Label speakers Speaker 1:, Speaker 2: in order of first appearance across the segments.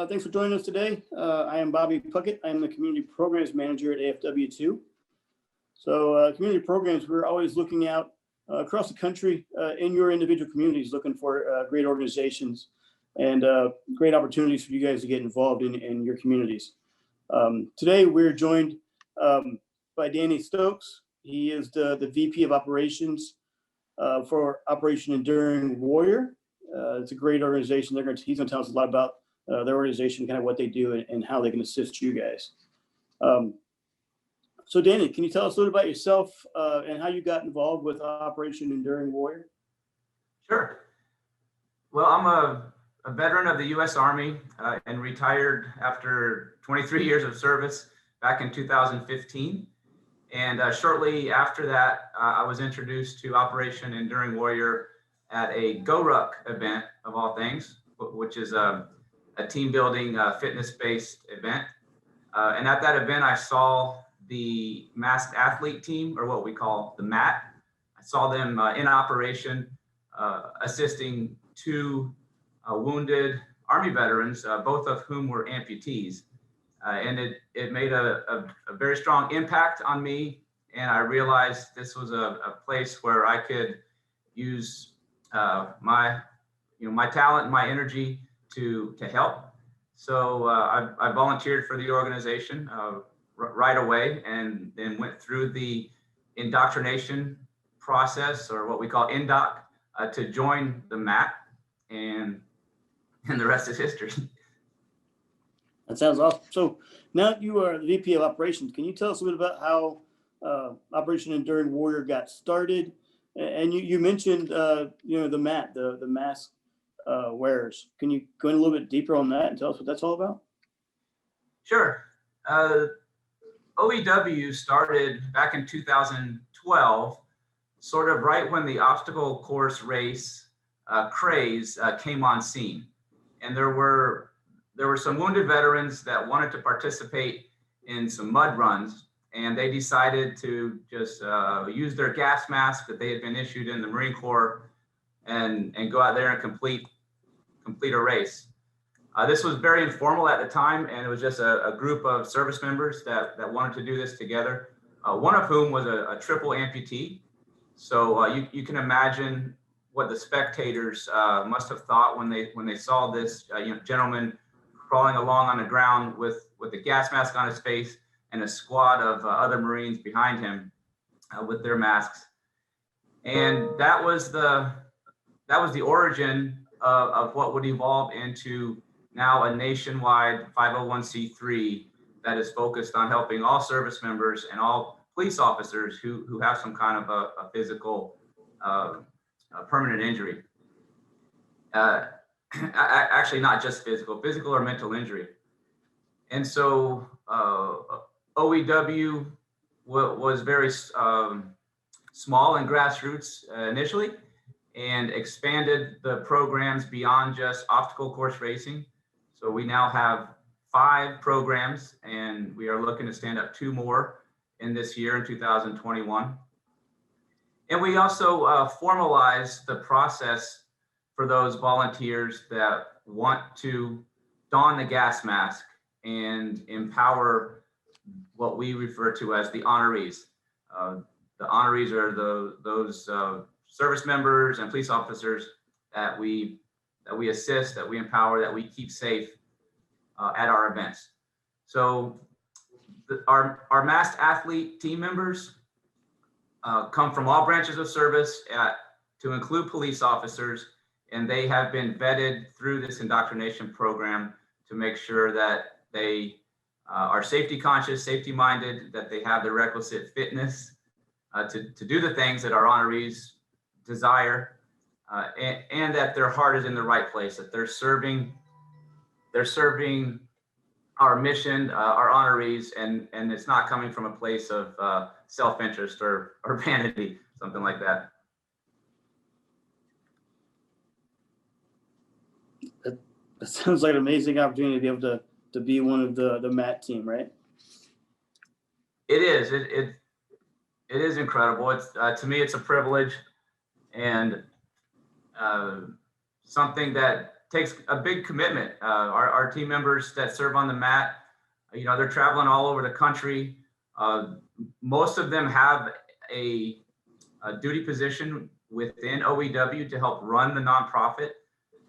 Speaker 1: Thanks for joining us today. I am Bobby Puckett. I am the Community Programs Manager at AFW2. So community programs, we're always looking out across the country in your individual communities, looking for great organizations and great opportunities for you guys to get involved in your communities. Today, we're joined by Danny Stokes. He is the VP of Operations for Operation Enduring Warrior. It's a great organization. He's going to tell us a lot about their organization, kind of what they do and how they can assist you guys. So Danny, can you tell us a little about yourself and how you got involved with Operation Enduring Warrior?
Speaker 2: Sure. Well, I'm a veteran of the U.S. Army and retired after 23 years of service back in 2015. And shortly after that, I was introduced to Operation Enduring Warrior at a GORUCK event, of all things, which is a team building fitness-based event. And at that event, I saw the masked athlete team, or what we call the MAT. I saw them in operation, assisting two wounded Army veterans, both of whom were amputees. And it made a very strong impact on me. And I realized this was a place where I could use my talent and my energy to help. So I volunteered for the organization right away, and then went through the indoctrination process, or what we call INDOC, to join the MAT, and the rest is history.
Speaker 1: That sounds awesome. So now you are the VP of Operations. Can you tell us a bit about how Operation Enduring Warrior got started? And you mentioned the MAT, the mask wearers. Can you go in a little bit deeper on that and tell us what that's all about?
Speaker 2: Sure. OEW started back in 2012, sort of right when the obstacle course race craze came on scene. And there were some wounded veterans that wanted to participate in some mud runs, and they decided to just use their gas mask that they had been issued in the Marine Corps and go out there and complete a race. This was very informal at the time, and it was just a group of service members that wanted to do this together, one of whom was a triple amputee. So you can imagine what the spectators must have thought when they saw this gentleman crawling along on the ground with a gas mask on his face and a squad of other Marines behind him with their masks. And that was the origin of what would evolve into now a nationwide 501c3 that is focused on helping all service members and all police officers who have some kind of a physical permanent injury. Actually, not just physical or mental injury. And so OEW was very small and grassroots initially, and expanded the programs beyond just obstacle course racing. So we now have 5 programs, and we are looking to stand up 2 more in this year in 2021. And we also formalize the process for those volunteers that want to don the gas mask and empower what we refer to as the honorees. The honorees are those service members and police officers that we assist, that we empower, that we keep safe at our events. So our masked athlete team members come from all branches of service to include police officers, and they have been vetted through this indoctrination program to make sure that they are safety conscious, safety minded, that they have the requisite fitness to do the things that our honorees desire, and that their heart is in the right place, that they're serving our mission, our honorees, and it's not coming from a place of self-interest or vanity, something like that.
Speaker 1: That sounds like an amazing opportunity to be able to be one of the MAT team, right?
Speaker 2: It is. It is incredible. It's to me, it's a privilege, and something that takes a big commitment. Our team members that serve on the mat, they're traveling all over the country. Most of them have a duty position within OEW to help run the nonprofit.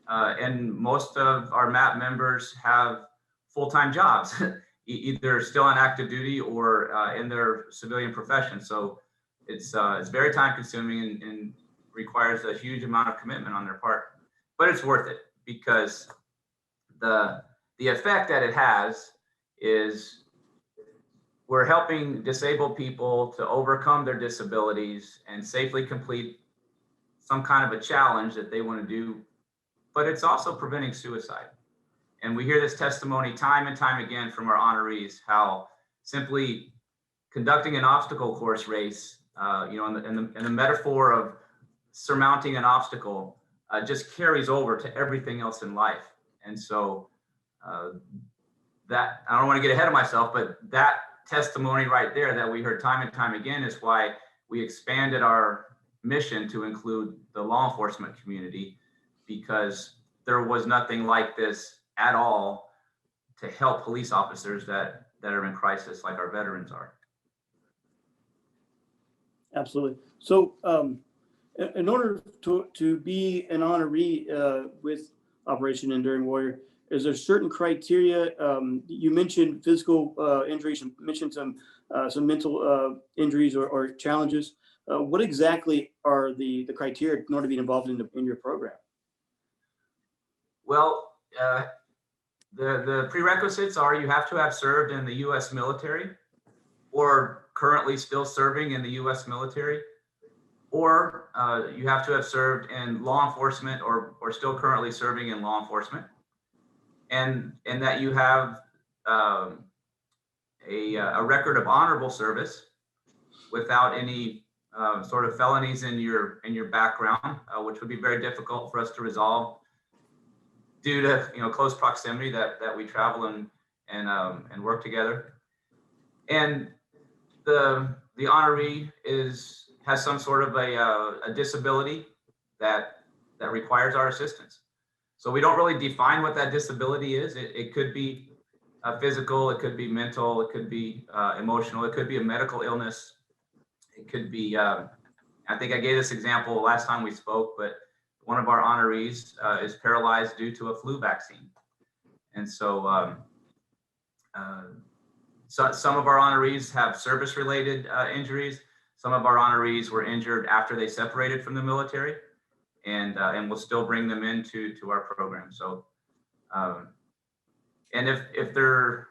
Speaker 2: And most of our MAP members have full-time jobs, either still on active duty or in their civilian profession. So it's very time consuming and requires a huge amount of commitment on their part, but it's worth it because the effect that it has is we're helping disabled people to overcome their disabilities and safely complete some kind of a challenge that they want to do, but it's also preventing suicide. And we hear this testimony time and time again from our honorees, how simply conducting an obstacle course race, in the metaphor of surmounting an obstacle, just carries over to everything else in life. And so that, I don't want to get ahead of myself, but that testimony right there that we heard time and time again is why we expanded our mission to include the law enforcement community, because there was nothing like this at all to help police officers that are in crisis like our veterans are.
Speaker 1: Absolutely. So in order to be an honoree with Operation Enduring Warrior, is there certain criteria? You mentioned physical injuries, you mentioned some mental injuries or challenges. What exactly are the criteria in order to be involved in your program?
Speaker 2: Well, the prerequisites are you have to have served in the U.S. military or currently still serving in the U.S. military, or you have to have served in law enforcement or still currently serving in law enforcement, and that you have a record of honorable service without any sort of felonies in your background, which would be very difficult for us to resolve due to close proximity that we travel and work together. And the honoree has some sort of a disability that requires our assistance. So we don't really define what that disability is. It could be physical, it could be mental, it could be emotional, it could be a medical illness. It could be, I think I gave this example last time we spoke, but one of our honorees is paralyzed due to a flu vaccine. And so, some of our honorees have service-related injuries. Some of our honorees were injured after they separated from the military, and we'll still bring them into our program. So, and if there's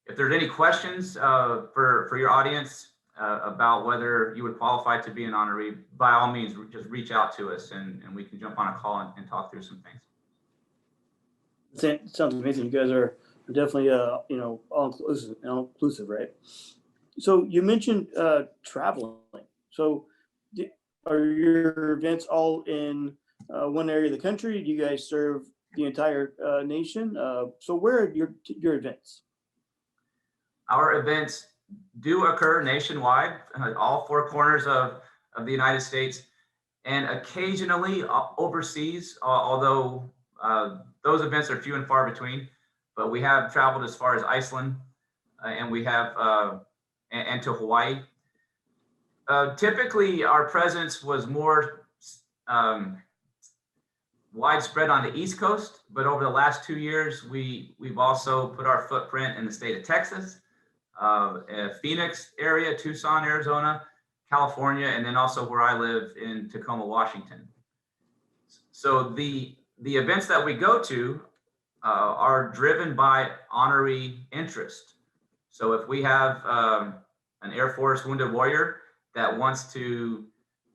Speaker 2: any questions for your audience about whether you would qualify to be an honoree, by all means, just reach out to us and we can jump on a call and talk through some things.
Speaker 1: It sounds amazing. You guys are definitely, all inclusive, right? So you mentioned traveling. So are your events all in one area of the country? Do you guys serve the entire nation? So where are your events?
Speaker 2: Our events do occur nationwide, all four corners of the United States, and occasionally overseas, although those events are few and far between. But we have traveled as far as Iceland, and we have and to Hawaii. Typically, our presence was more widespread on the East Coast, but over the last 2 years, we've also put our footprint in the state of Texas, Phoenix area, Tucson, Arizona, California, and then also where I live in Tacoma, Washington. So the events that we go to are driven by honoree interest. So if we have an Air Force Wounded Warrior that wants to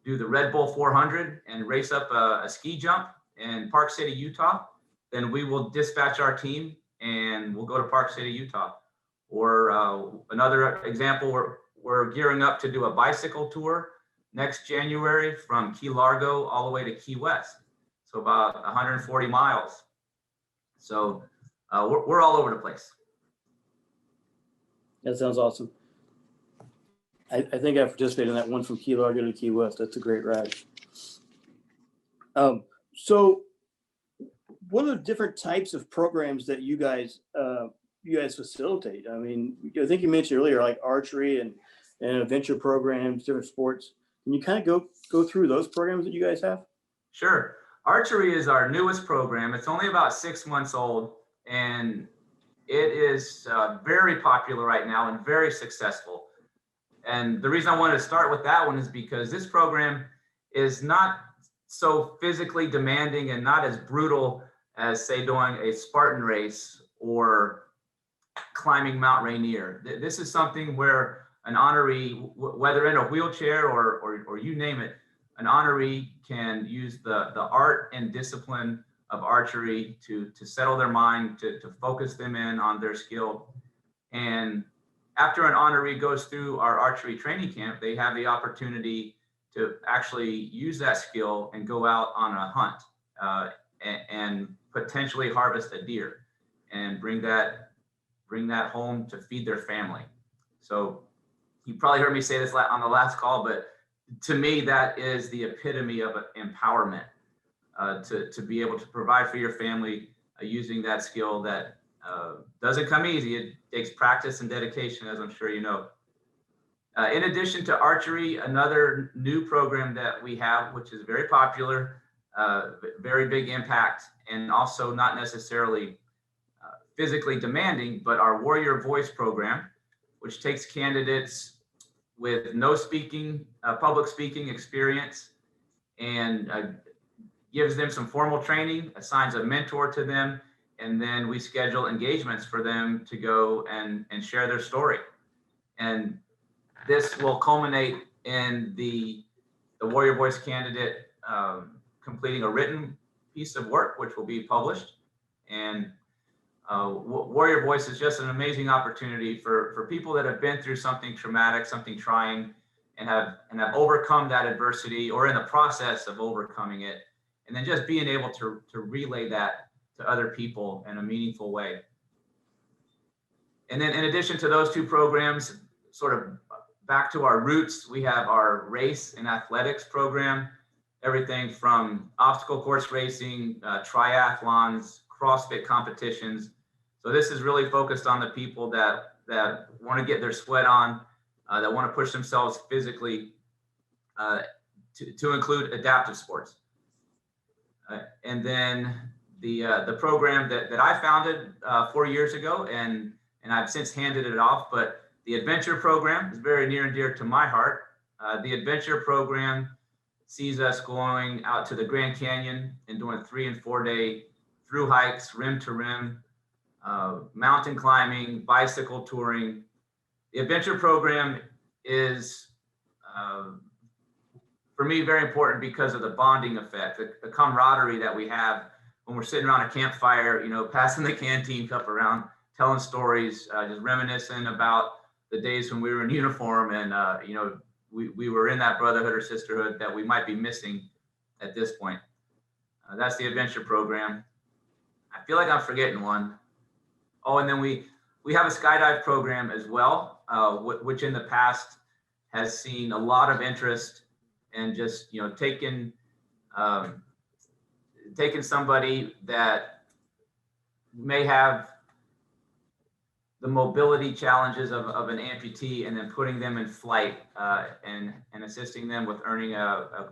Speaker 2: do the Red Bull 400 and race up a ski jump in Park City, Utah, then we will dispatch our team and we'll go to Park City, Utah. Or another example, we're gearing up to do a bicycle tour next January from Key Largo all the way to Key West. So about 140 miles. So we're all over the place.
Speaker 1: That sounds awesome. I think I participated in that one from Key Largo to Key West. That's a great ride. So what are the different types of programs that you guys facilitate? I mean, I think you mentioned earlier, like archery and adventure programs, different sports. Can you kind of go through those programs that you guys have?
Speaker 2: Sure. Archery is our newest program. It's only about 6 months old, and it is very popular right now and very successful. And the reason I wanted to start with that one is because this program is not so physically demanding and not as brutal as, say, doing a Spartan race or climbing Mount Rainier. This is something where an honoree, whether in a wheelchair or you name it, an honoree can use the art and discipline of archery to settle their mind, to focus them in on their skill. And after an honoree goes through our archery training camp, they have the opportunity to actually use that skill and go out on a hunt and potentially harvest a deer and bring that home to feed their family. So you probably heard me say this on the last call, but to me, that is the epitome of empowerment, to be able to provide for your family using that skill that doesn't come easy. It takes practice and dedication, as I'm sure you know. In addition to archery, another new program that we have, which is very popular, very big impact, and also not necessarily physically demanding, but our Warrior Voice program, which takes candidates with no public speaking experience and gives them some formal training, assigns a mentor to them, and then we schedule engagements for them to go and share their story. And this will culminate in the Warrior Voice candidate completing a written piece of work, which will be published. And Warrior Voice is just an amazing opportunity for people that have been through something traumatic, something trying, and have overcome that adversity or in the process of overcoming it. And then just being able to relay that to other people in a meaningful way. And then in addition to those two programs, sort of back to our roots, we have our race and athletics program, everything from obstacle course racing, triathlons, CrossFit competitions. So this is really focused on the people that want to get their sweat on, that want to push themselves physically, to include adaptive sports. And then the program that I founded 4 years ago, and I've since handed it off, but the adventure program is very near and dear to my heart. The adventure program sees us going out to the Grand Canyon and doing 3 and 4 day through hikes, rim to rim, mountain climbing, bicycle touring. The adventure program is, for me, very important because of the bonding effect, the camaraderie that we have when we're sitting around a campfire, passing the canteen cup around, telling stories, just reminiscing about the days when we were in uniform and, we were in that brotherhood or sisterhood that we might be missing at this point. That's the adventure program. I feel like I'm forgetting one. Oh, and then we have a skydive program as well, which in the past has seen a lot of interest and just, taking somebody that may have the mobility challenges of an amputee and then putting them in flight and assisting them with earning a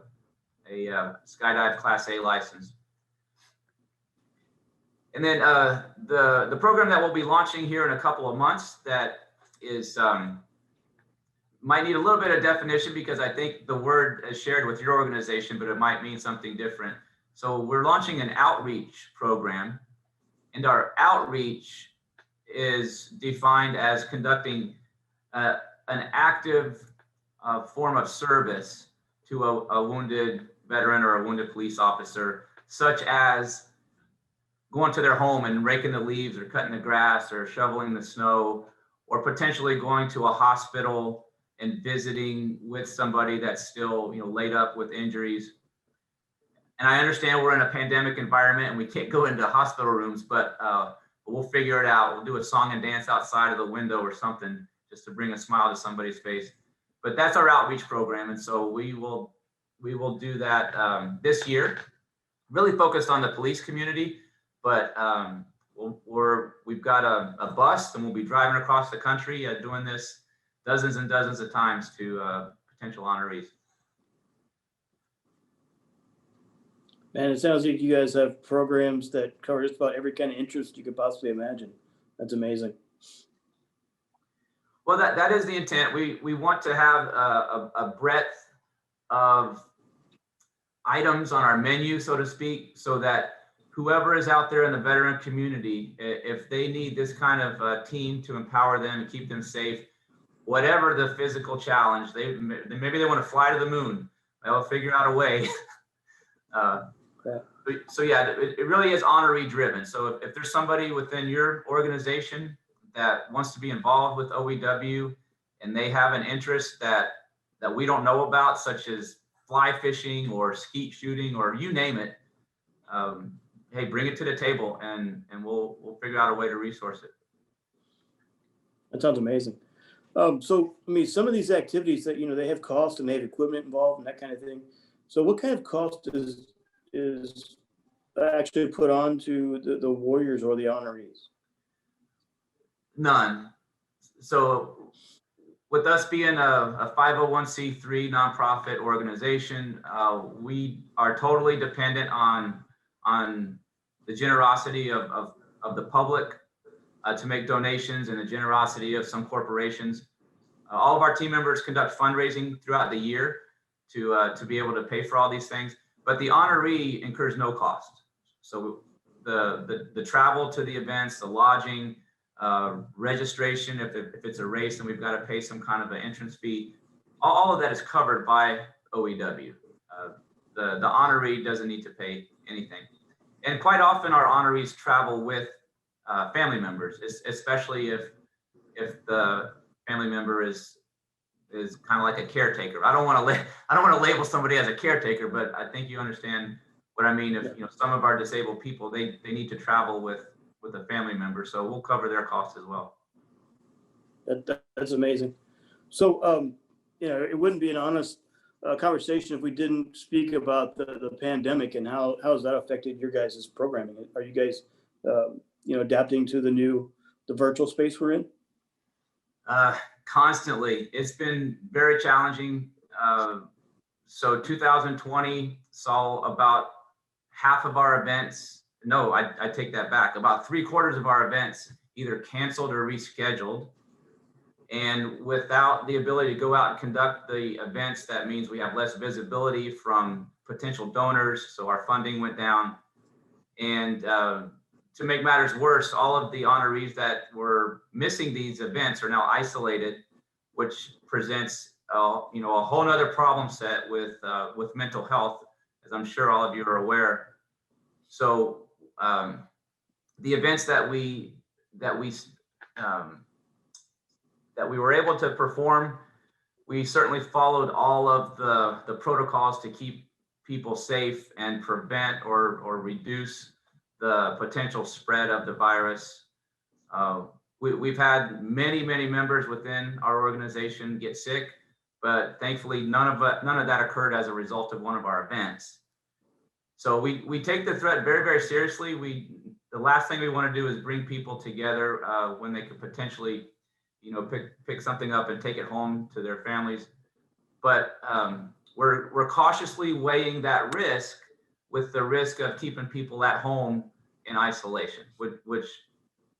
Speaker 2: skydive Class A license. And then the program that we'll be launching here in a couple of months that is might need a little bit of definition because I think the word is shared with your organization, but it might mean something different. So we're launching an outreach program, and our outreach is defined as conducting an active form of service to a wounded veteran or a wounded police officer, such as going to their home and raking the leaves or cutting the grass or shoveling the snow, or potentially going to a hospital and visiting with somebody that's still, laid up with injuries. And I understand we're in a pandemic environment and we can't go into hospital rooms, but we'll figure it out. We'll do a song and dance outside of the window or something just to bring a smile to somebody's face. But that's our outreach program. And so we will do that this year, really focused on the police community, but we've got a bus, and we'll be driving across the country doing this dozens and dozens of times to potential honorees.
Speaker 1: And it sounds like you guys have programs that cover just about every kind of interest you could possibly imagine. That's amazing.
Speaker 2: Well, that is the intent. We want to have a breadth of items on our menu, so to speak, so that whoever is out there in the veteran community, if they need this kind of team to empower them and keep them safe, whatever the physical challenge, maybe they want to fly to the moon, they'll figure out a way. So yeah, it really is honoree driven. So if there's somebody within your organization that wants to be involved with OEW and they have an interest that we don't know about, such as fly fishing or skeet shooting or you name it, hey, bring it to the table and we'll figure out a way to resource it.
Speaker 1: That sounds amazing. So, I mean, some of these activities that, they have cost and they have equipment involved and that kind of thing. So what kind of cost is actually put on to the warriors or the honorees?
Speaker 2: None. So with us being a 501c3 nonprofit organization, we are totally dependent on the generosity of the public to make donations and the generosity of some corporations. All of our team members conduct fundraising throughout the year to be able to pay for all these things, but the honoree incurs no cost. So the travel to the events, the lodging, registration, if it's a race and we've got to pay some kind of an entrance fee, all of that is covered by OEW. The honoree doesn't need to pay anything. And quite often our honorees travel with family members, especially if the family member is kind of like a caretaker. I don't want to label somebody as a caretaker, but I think you understand what I mean. If some of our disabled people, they need to travel with a family member, so we'll cover their costs as well.
Speaker 1: That's amazing. So it wouldn't be an honest conversation if we didn't speak about the pandemic and how has that affected your guys' programming. Are you guys adapting to the virtual space we're in?
Speaker 2: Constantly. It's been very challenging. So 2020 saw about half of our events. No, I take that back. About 3/4 of our events either canceled or rescheduled. And without the ability to go out and conduct the events, that means we have less visibility from potential donors. So our funding went down. And to make matters worse, all of the honorees that were missing these events are now isolated, which presents a whole nother problem set with mental health, as I'm sure all of you are aware. So the events that we were able to perform, we certainly followed all of the protocols to keep people safe and prevent or reduce the potential spread of the virus. We've had many members within our organization get sick, but thankfully none of that occurred as a result of one of our events. So we take the threat very, very seriously. The last thing we want to do is bring people together when they could potentially, pick something up and take it home to their families. But we're cautiously weighing that risk with the risk of keeping people at home in isolation, which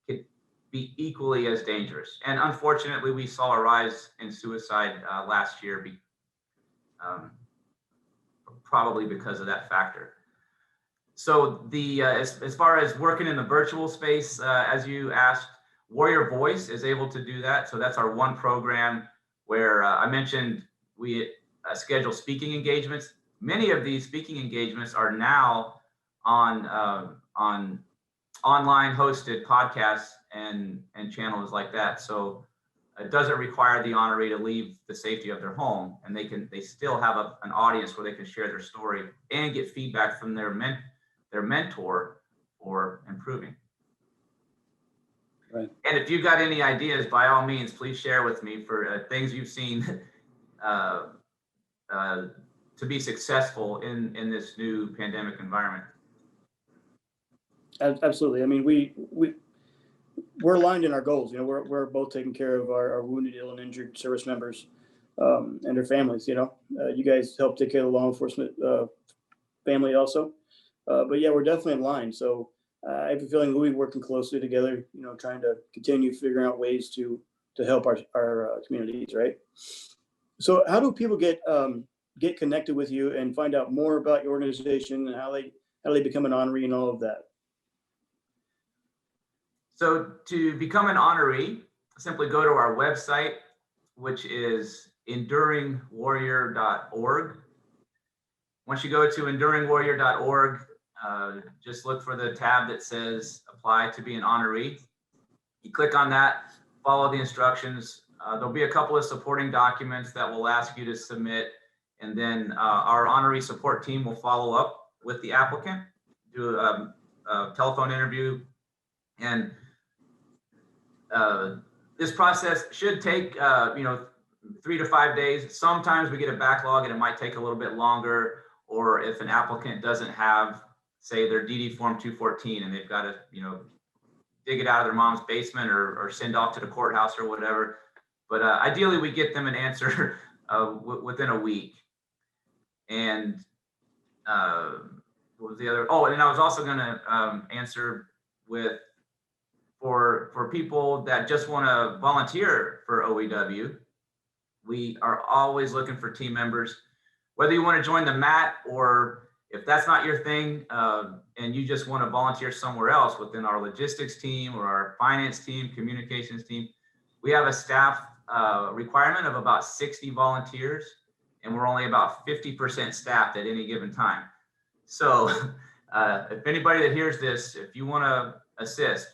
Speaker 2: could be equally as dangerous. And unfortunately, we saw a rise in suicide last year, probably because of that factor. So as far as working in the virtual space, as you asked, Warrior Voice is able to do that. So that's our one program where I mentioned we schedule speaking engagements. Many of these speaking engagements are now on online hosted podcasts and channels like that. So it doesn't require the honoree to leave the safety of their home, and they still have an audience where they can share their story and get feedback from their mentor for improving.
Speaker 1: Right.
Speaker 2: And if you've got any ideas, by all means, please share with me for things you've seen to be successful in this new pandemic environment.
Speaker 1: Absolutely. I mean, we're aligned in our goals. You know, we're both taking care of our wounded, ill, and injured service members and their families. You know, you guys help take care of the law enforcement family also. But yeah, we're definitely in line. So I have a feeling we'll be working closely together. You know, trying to continue figuring out ways to help our communities. Right. So how do people get connected with you and find out more about your organization and how they become an honoree and all of that?
Speaker 2: So to become an honoree, simply go to our website, which is enduringwarrior.org. Once you go to enduringwarrior.org, just look for the tab that says apply to be an honoree. You click on that, follow the instructions. There'll be a couple of supporting documents that will ask you to submit, and then our honoree support team will follow up with the applicant, do a telephone interview, and this process should take 3 to 5 days. Sometimes we get a backlog and it might take a little bit longer, or if an applicant doesn't have, say, their DD form 214 and they've got to dig it out of their mom's basement or send off to the courthouse or whatever. But ideally we get them an answer within a week. And what was the other? Oh, and I was also going to answer with for people that just want to volunteer for OEW. We are always looking for team members, whether you want to join the MAT or if that's not your thing and you just want to volunteer somewhere else within our logistics team or our finance team, communications team. We have a staff requirement of about 60 volunteers, and we're only about 50% staffed at any given time. So if anybody that hears this, if you want to assist,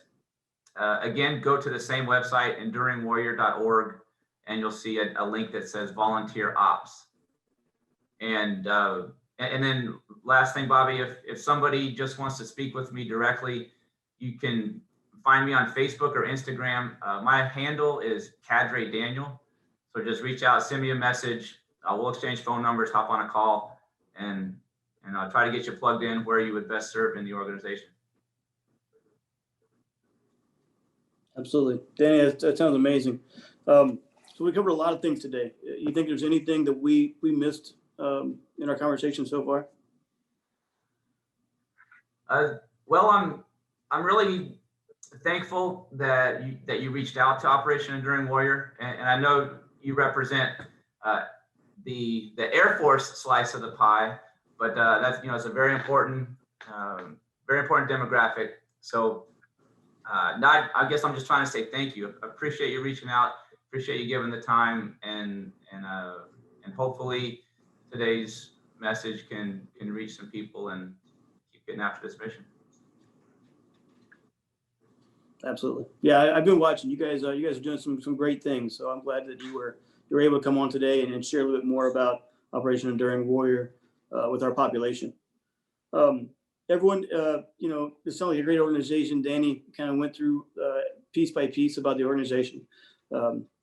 Speaker 2: again, go to the same website, enduringwarrior.org, and you'll see a link that says volunteer ops. And then last thing, Bobby, if somebody just wants to speak with me directly, you can find me on Facebook or Instagram. My handle is Cadre Daniel. So just reach out, send me a message. We'll exchange phone numbers, hop on a call, and I'll try to get you plugged in where you would best serve in the organization.
Speaker 1: Absolutely. Danny, that sounds amazing. So we covered a lot of things today. You think there's anything that we missed in our conversation so far?
Speaker 2: Well, I'm really thankful that you reached out to Operation Enduring Warrior, and I know you represent the Air Force slice of the pie, but that's it's a very important demographic. So I guess I'm just trying to say thank you. I appreciate you reaching out. Appreciate you giving the time, and hopefully today's message can reach some people and keep getting after this mission.
Speaker 1: Absolutely. Yeah, I've been watching you guys. You guys are doing some great things. So I'm glad that you were able to come on today and share a little bit more about Operation Enduring Warrior with our population. Everyone, it sounds like a great organization. Danny kind of went through piece by piece about the organization.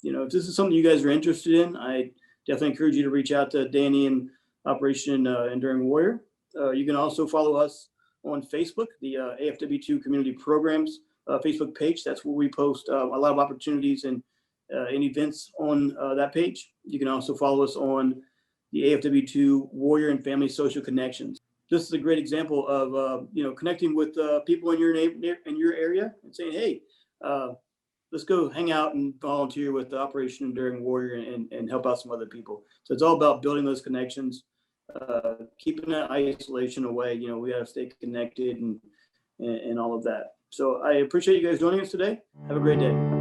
Speaker 1: If this is something you guys are interested in, I definitely encourage you to reach out to Danny and Operation Enduring Warrior. You can also follow us on Facebook, the AFW2 Community Programs Facebook page. That's where we post a lot of opportunities and events on that page. You can also follow us on the AFW2 Warrior and Family Social Connections. This is a great example of connecting with people in your area and saying, hey, let's go hang out and volunteer with the Operation Enduring Warrior and help out some other people. So it's all about building those connections, keeping that isolation away. We got to stay connected and all of that. So I appreciate you guys joining us today. Have a great day.